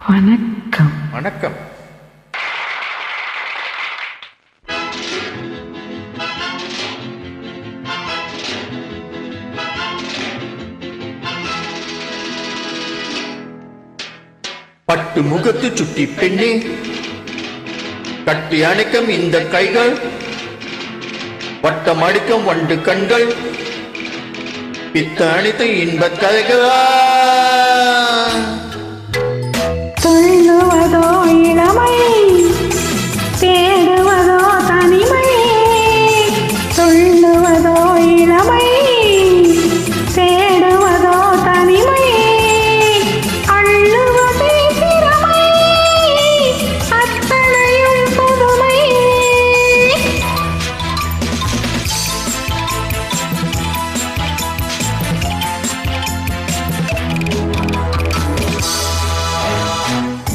வணக்கம். வணக்கம். பட்டு முகத்து சுட்டி பெண்ணே, கட்டி அணைக்கும் இந்த கைகள், வட்டம் அடிக்கும் வண்டு கண்கள், பித்த அணைத்த இன்பக் கதைகளா. துள்ளுவதோ இளமை, தேடுவதோ தனிமை. துள்ளுவதோ இளமை, தேடுவதோ தனிமை. அள்ளுவதே திறமை, அத்தனையும் புதுமை.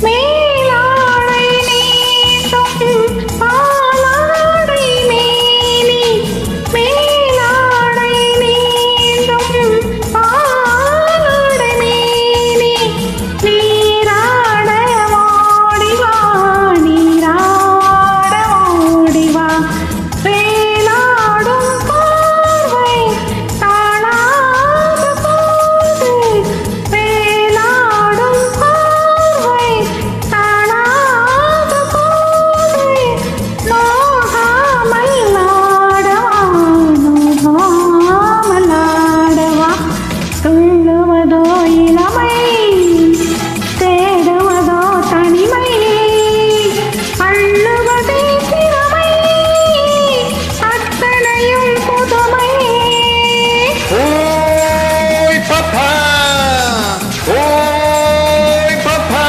மேலாடை நீட்டும் பாலாடை மேனி, மேலாடை நீட்டும் பாலாடை மேனி. நீராட ஓடிவா, நீராட ஓடிவா. வேலாடும் பார்வை தாழாத போது, வேலாடும் பார்வை தாழாத போது. நோகாமல் ஆடவா, நோகாமல் ஆடவா. துள்ளுவதோ இளமை, தேடுவதோ தனிமை. அள்ளுவதே திறமை, அத்தனையும் புதுமை. ஓய் பாப்பா, ஓய் பாப்பா,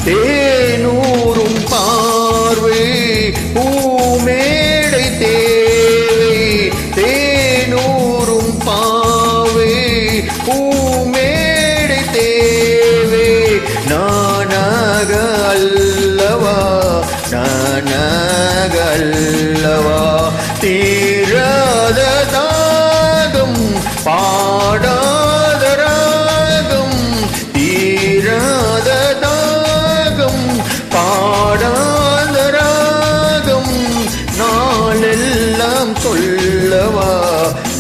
தேனூரும் பார்வை பூமேடை தேவை. தேனூரும் பாவை பூமேடை தேவை. நானாக அல்லவா, நானாக அல்லவா. தீராத தாகம், பாடாத ராகம். தீராத தாகம், பாடாத ராகம். நாளெல்லாம் சொல்லவா,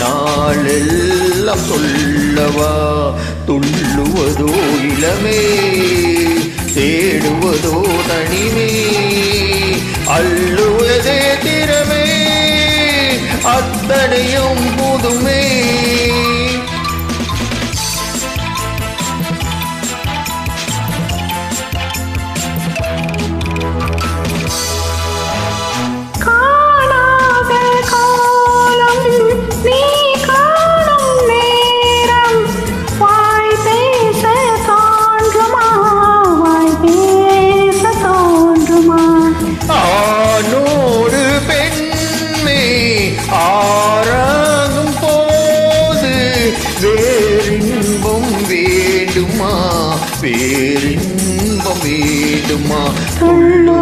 நாளெல்லாம் சொல்லவா. துள்ளுவதோ இளமே, தேடுவதோ தனிமே. அள்ளுவதே திறமே, அத்தனையும் புதுமே. காணாத காலம், நீ காணும் நேரம். வாய் பேச தோன்றுமா, வாய் பேச தோன்றுமா. ஆணோடு பெண்மை ஆராகும் போது வேறின்பம் வேண்டுமா, வேறின்பம் வேண்டுமா. துள்ளு